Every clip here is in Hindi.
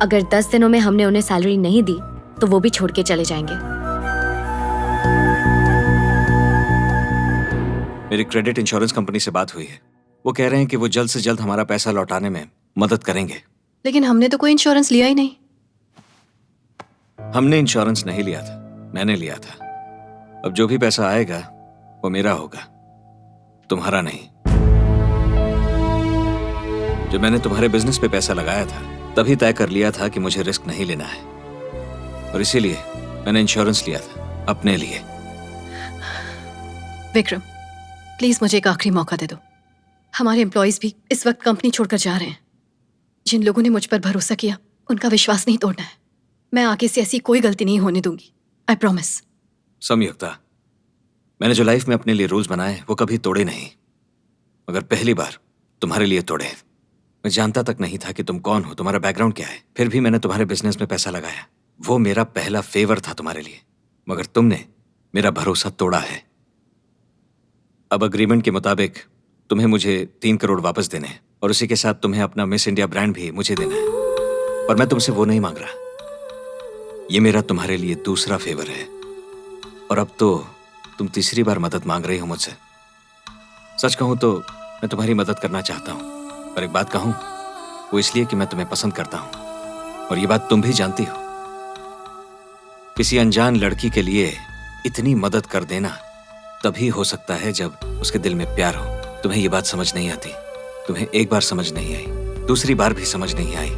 अगर 10 दिनों में हमने उन्हें सैलरी नहीं दी तो वो भी छोड़ के चले जाएंगे। मेरी क्रेडिट इंश्योरेंस कंपनी से बात हुई है। वो कह रहे हैं कि वो जल्द से जल्द हमारा पैसा लौटाने में मदद करेंगे। लेकिन हमने तो कोई इंश्योरेंस लिया ही नहीं। हमने इंश्योरेंस नहीं लिया था, मैंने लिया था। अब जो भी पैसा आएगा वो मेरा होगा, तुम्हारा नहीं। जब मैंने तुम्हारे बिजनेस पे पैसा लगाया था तभी तय कर लिया था कि मुझे रिस्क नहीं लेना है, और इसीलिए मैंने इंश्योरेंस लिया था अपने लिए। विक्रम, प्लीज मुझे एक आखिरी मौका दे दो। हमारे एम्प्लॉयज भी इस वक्त कंपनी छोड़कर जा रहे हैं। जिन लोगों ने मुझ पर भरोसा किया उनका विश्वास नहीं तोड़ना है। मैं आगे से ऐसी कोई गलती नहीं होने दूंगी, आई प्रॉमिस। संयुक्ता, मैंने जो लाइफ में अपने लिए रूल्स बनाए वो कभी तोड़े नहीं, मगर पहली बार तुम्हारे लिए तोड़े। मैं जानता तक नहीं था कि तुम कौन हो, तुम्हारा बैकग्राउंड क्या है, फिर भी मैंने तुम्हारे बिजनेस में पैसा लगाया। वो मेरा पहला फेवर था तुम्हारे लिए, मगर तुमने मेरा भरोसा तोड़ा है। अब अग्रीमेंट के मुताबिक तुम्हें मुझे 3 करोड़ वापस देने हैं, और उसी के साथ तुम्हें अपना मिस इंडिया ब्रांड भी मुझे देना है। और मैं तुमसे वो नहीं मांग रहा, ये मेरा तुम्हारे लिए दूसरा फेवर है। और अब तो तुम तीसरी बार मदद मांग रही हो मुझसे। सच कहूं तो मैं तुम्हारी मदद करना चाहता हूं, पर एक बात कहूं, वो इसलिए कि मैं तुम्हें पसंद करता हूं, और ये बात तुम भी जानती हो। किसी अनजान लड़की के लिए इतनी मदद कर देना तभी हो सकता है जब उसके दिल में प्यार हो। तुम्हें ये बात समझ नहीं आती, तुम्हें एक बार समझ नहीं आई, दूसरी बार भी समझ नहीं आई,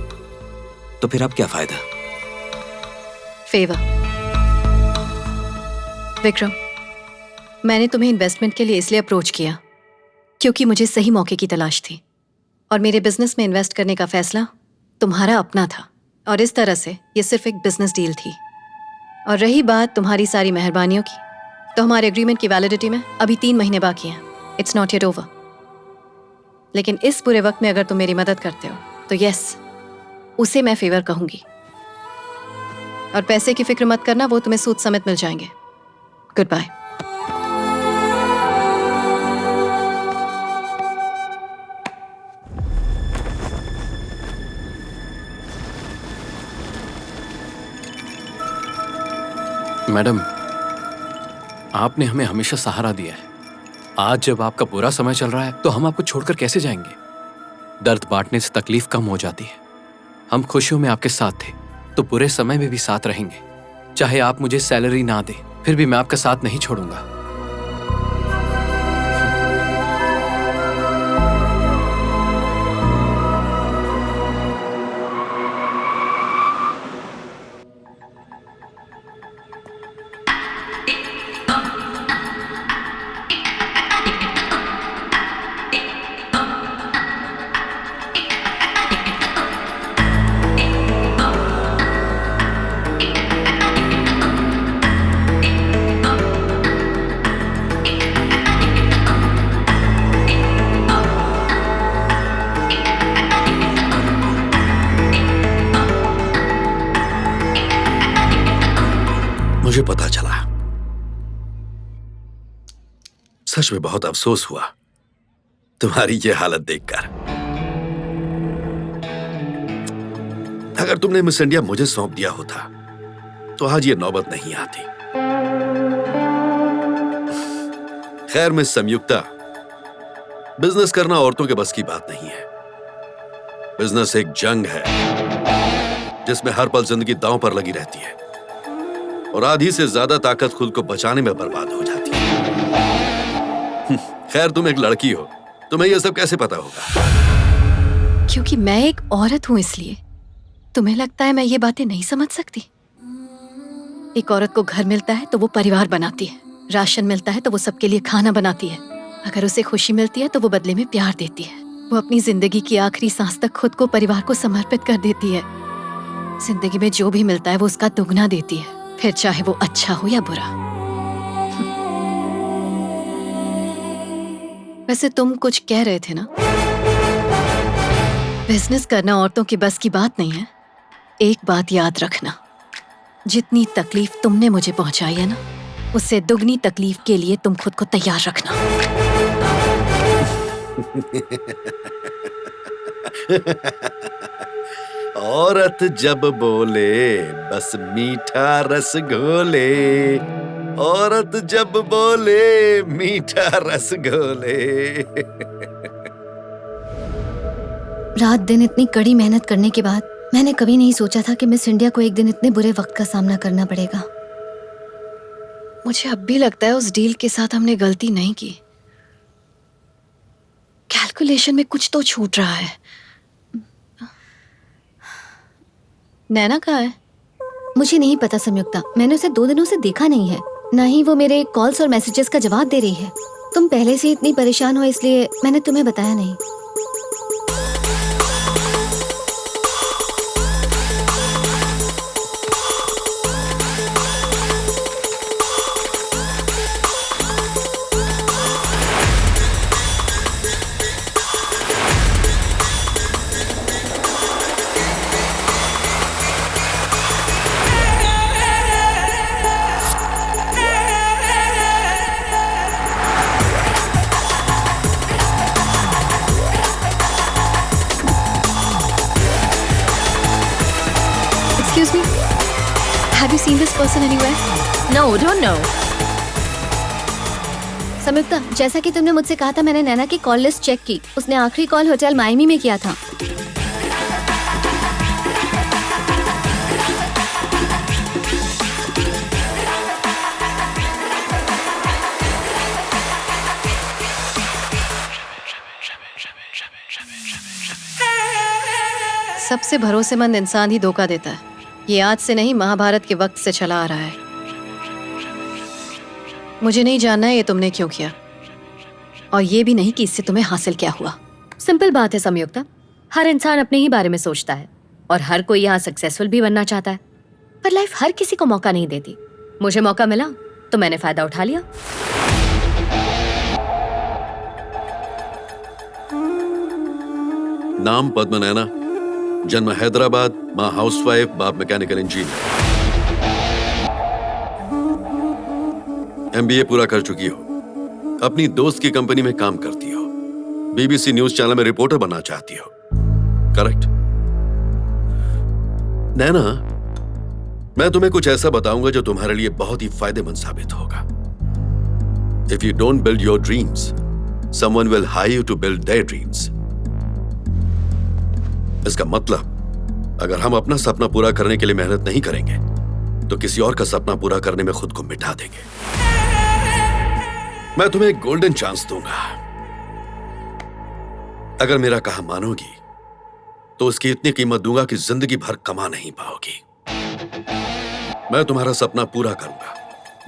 तो फिर अब क्या फायदा? फेवर। विक्रम, मैंने तुम्हें इन्वेस्टमेंट के लिए इसलिए अप्रोच किया क्योंकि मुझे सही मौके की तलाश थी, और मेरे बिजनेस में इन्वेस्ट करने का फैसला तुम्हारा अपना था, और इस तरह से ये सिर्फ एक बिजनेस डील थी। और रही बात तुम्हारी सारी मेहरबानियों की, तो हमारे एग्रीमेंट की वैलिडिटी में अभी 3 महीने बाकी हैं। It's not yet over. लेकिन इस बुरे वक्त में अगर तुम मेरी मदद करते हो तो यस, उसे मैं फेवर कहूंगी। और पैसे की फिक्र मत करना, वो तुम्हें सूद समेत मिल जाएंगे। Good bye. मैडम, आपने हमें हमेशा सहारा दिया है। आज जब आपका बुरा समय चल रहा है तो हम आपको छोड़कर कैसे जाएंगे? दर्द बांटने से तकलीफ कम हो जाती है। हम खुशियों में आपके साथ थे तो बुरे समय में भी साथ रहेंगे। चाहे आप मुझे सैलरी ना दें, फिर भी मैं आपका साथ नहीं छोड़ूंगा। मुझे पता चला, सच में बहुत अफसोस हुआ तुम्हारी ये हालत देखकर। अगर तुमने मिस इंडिया मुझे सौंप दिया होता तो आज ये नौबत नहीं आती। खैर मिस संयुक्ता, बिजनेस करना औरतों के बस की बात नहीं है। बिजनेस एक जंग है जिसमें हर पल जिंदगी दांव पर लगी रहती है, और आधी से ज्यादा ताकत खुद को बचाने में बर्बाद हो जाती है। खैर तुम एक लड़की हो, तुम्हें यह सब कैसे पता होगा? क्योंकि मैं एक औरत हूं, इसलिए तुम्हें लगता है मैं ये बातें नहीं समझ सकती? एक औरत को घर मिलता है तो वो परिवार बनाती है, राशन मिलता है तो वो सबके लिए खाना बनाती है, अगर उसे खुशी मिलती है तो वो बदले में प्यार देती है। वो अपनी जिंदगी की आखिरी सांस तक खुद को परिवार को समर्पित कर देती है। जिंदगी में जो भी मिलता है वो उसका दुगना देती है, फिर चाहे वो अच्छा हो या बुरा। वैसे तुम कुछ कह रहे थे ना? बिजनेस करना औरतों की बस की बात नहीं है। एक बात याद रखना, जितनी तकलीफ तुमने मुझे पहुंचाई है ना, उससे दुगनी तकलीफ के लिए तुम खुद को तैयार रखना। औरत जब बोले बस मीठा रस घोले, औरत जब बोले मीठा रस घोले। रात दिन इतनी कड़ी मेहनत करने के बाद मैंने कभी नहीं सोचा था कि मिस इंडिया को एक दिन इतने बुरे वक्त का सामना करना पड़ेगा। मुझे अब भी लगता है उस डील के साथ हमने गलती नहीं की। कैलकुलेशन में कुछ तो छूट रहा है। नैना कहाँ है? मुझे नहीं पता संयुक्ता, मैंने उसे 2 दिनों से देखा नहीं है, ना ही वो मेरे कॉल्स और मैसेजेस का जवाब दे रही है। तुम पहले से इतनी परेशान हो इसलिए मैंने तुम्हें बताया नहीं। Excuse me? Have you seen this person anywhere? No, don't know. संयुक्ता, जैसा कि तुमने मुझसे कहा था, मैंने नैना की कॉल लिस्ट चेक की। उसने आखिरी कॉल होटल मायमी में किया था। सबसे भरोसेमंद इंसान ही धोखा देता है। ये आज से नहीं, महाभारत के वक्त से चला आ रहा है। मुझे नहीं जानना है ये तुमने क्यों किया, और ये भी नहीं कि इससे तुम्हें हासिल क्या हुआ। सिंपल बात है संयुक्ता, हर इंसान अपने ही बारे में सोचता है और हर कोई यहाँ सक्सेसफुल भी बनना चाहता है, पर लाइफ हर किसी को मौका नहीं देती। मुझे मौका मिला तो मैंने फायदा उठा लिया। नाम पद्म नैना, जन्म हैदराबाद, माँ हाउसवाइफ, बाप मैकेनिकल इंजीनियर। MBA पूरा कर चुकी हो, अपनी दोस्त की कंपनी में काम करती हो, BBC न्यूज चैनल में रिपोर्टर बनना चाहती हो, करेक्ट? नैना, मैं तुम्हें कुछ ऐसा बताऊंगा जो तुम्हारे लिए बहुत ही फायदेमंद साबित होगा। If you don't build your dreams, someone will hire you to build their dreams. इसका मतलब अगर हम अपना सपना पूरा करने के लिए मेहनत नहीं करेंगे तो किसी और का सपना पूरा करने में खुद को मिटा देंगे। मैं तुम्हें एक गोल्डन चांस दूंगा। अगर मेरा कहा मानोगी तो उसकी इतनी कीमत दूंगा कि जिंदगी भर कमा नहीं पाओगी। मैं तुम्हारा सपना पूरा करूंगा।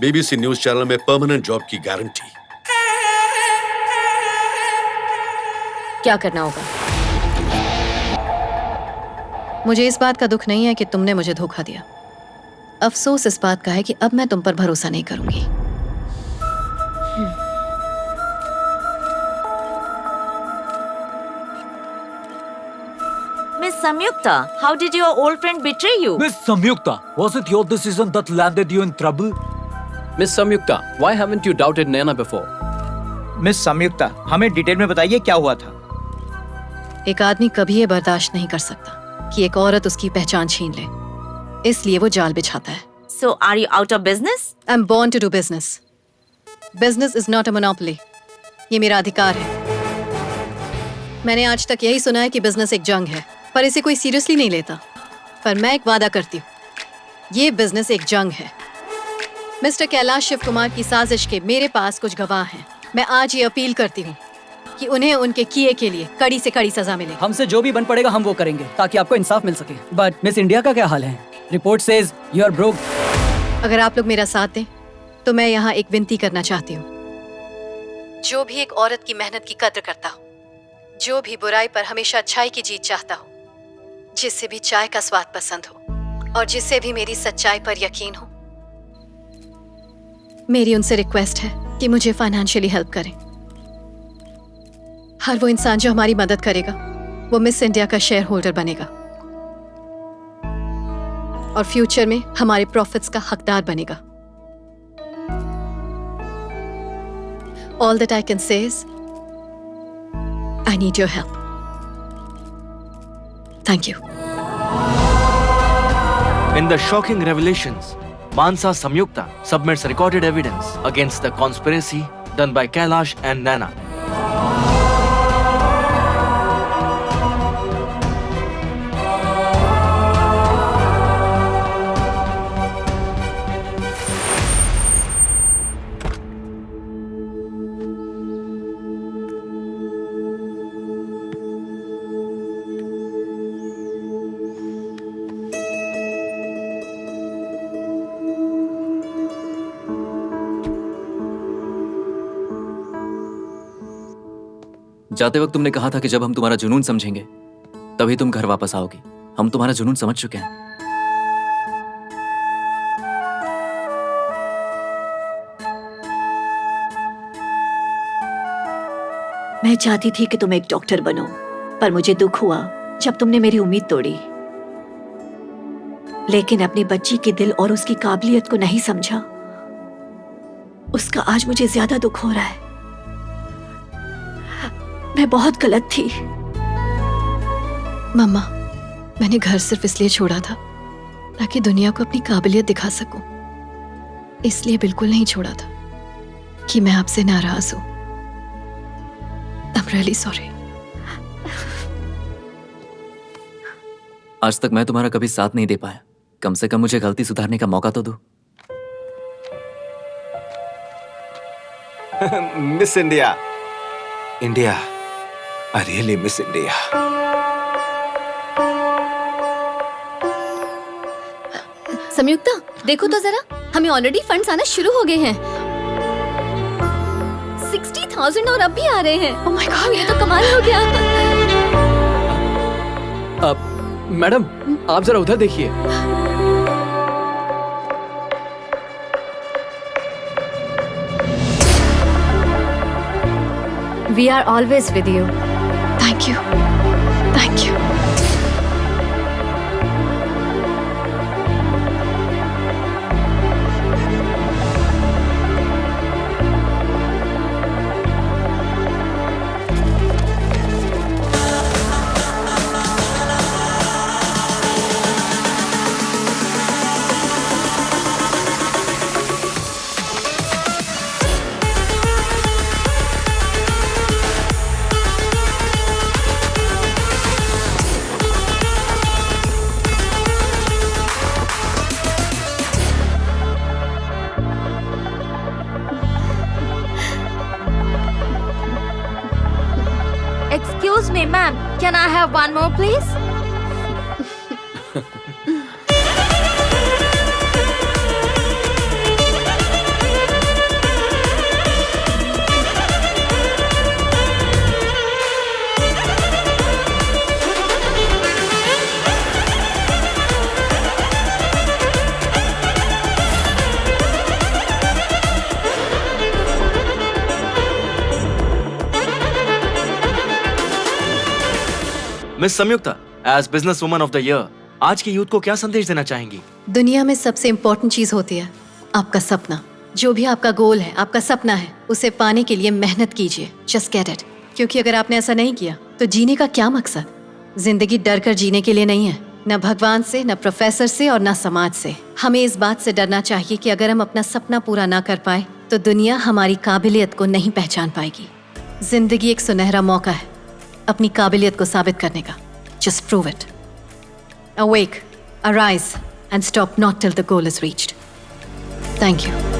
BBC न्यूज चैनल में परमानेंट जॉब की गारंटी। क्या करना होगा? मुझे इस बात का दुख नहीं है कि तुमने मुझे धोखा दिया। अफसोस इस बात का है कि अब मैं तुम पर भरोसा नहीं करूंगी। Miss Samyukta, how did your old friend betray you? Miss Samyukta, was it your decision that landed you in trouble? Miss Samyukta, why haven't you doubted Naina before? Miss Sanyukta, हमें डिटेल में बताइए क्या हुआ था। एक आदमी कभी ये बर्दाश्त नहीं कर सकता कि एक औरत उसकी पहचान छीन ले, इसलिए वो जाल बिछाता है। So, are you out of business? I'm born to do business. Business is not a monopoly. ये मेरा अधिकार है। मैंने आज तक यही सुना है कि बिजनेस एक जंग है, पर इसे कोई सीरियसली नहीं लेता। पर मैं एक वादा करती हूँ, ये बिजनेस एक जंग है। मिस्टर कैलाश शिव कुमार की साजिश के मेरे पास कुछ गवाह हैं। मैं आज ये अपील करती हूँ कि उन्हें उनके किए के लिए कड़ी से कड़ी सजा मिले। हमसे जो भी बन पड़ेगा हम वो करेंगे ताकि आपको इंसाफ मिल सके। बट मिस इंडिया का क्या हाल है? Report says you are broke. अगर आप लोग मेरा साथ दें तो मैं यहाँ एक विनती करना चाहती हूँ। जो भी एक औरत की मेहनत की कद्र करता हो, जो भी बुराई पर हमेशा अच्छाई की जीत चाहता हो, जिससे भी चाय का स्वाद पसंद हो और जिससे भी मेरी सच्चाई पर यकीन हो, मेरी उनसे रिक्वेस्ट है कि मुझे फाइनेंशियली हेल्प करें। हर वो इंसान जो हमारी मदद करेगा वो मिस इंडिया का शेयर होल्डर बनेगा और फ्यूचर में हमारे प्रॉफिट्स का हकदार बनेगा। All that I can say is, I need your help. Thank you. In the shocking revelations, Mansa Samyukta submits recorded evidence against the conspiracy done by Kailash and Naina. जाते वक्त तुमने कहा था कि जब हम तुम्हारा जुनून समझेंगे तभी तुम घर वापस आओगी। हम तुम्हारा जुनून समझ चुके हैं। मैं चाहती थी कि तुम एक डॉक्टर बनो, पर मुझे दुख हुआ जब तुमने मेरी उम्मीद तोड़ी। लेकिन अपनी बच्ची के दिल और उसकी काबिलियत को नहीं समझा। उसका आज मुझे ज्यादा दुख हो रहा है। मैं बहुत गलत थी। मम्मा, मैंने घर सिर्फ इसलिए छोड़ा था ताकि दुनिया को अपनी काबिलियत दिखा सकूं। इसलिए बिल्कुल नहीं छोड़ा था कि मैं आपसे नाराज हूं। I'm really sorry. आज तक मैं तुम्हारा कभी साथ नहीं दे पाया। कम से कम मुझे गलती सुधारने का मौका तो दो। Miss India. India. I really miss India. संयुक्ता, देखो तो जरा, हमें ऑलरेडी फंड्स आना शुरू हो गए हैं। 60,000 और अब भी आ रहे हैं। Oh my God, ये तो कमाल हो गया। मैडम, आप जरा उधर देखिए। We are always with you. Thank you. Thank you. Excuse me, ma'am. Can I have one more, please? Miss Sanyukta, as business woman of the year, आज के यूथ को क्या संदेश देना चाहेंगी? दुनिया में सबसे इम्पोर्टेंट चीज होती है आपका सपना। जो भी आपका गोल है, आपका सपना है, उसे पाने के लिए मेहनत कीजिए। Just get it. क्योंकि अगर आपने ऐसा नहीं किया तो जीने का क्या मकसद? जिंदगी डर कर जीने के लिए नहीं है, न भगवान से, न प्रोफेसर से और न समाज से। हमें इस बात से डरना चाहिए कि अगर हम अपना सपना पूरा ना कर पाए तो दुनिया हमारी काबिलियत को नहीं पहचान पाएगी। जिंदगी एक सुनहरा मौका है अपनी काबिलियत को साबित करने का। Just prove it. Awake, arise, and stop not till the goal is reached. Thank you.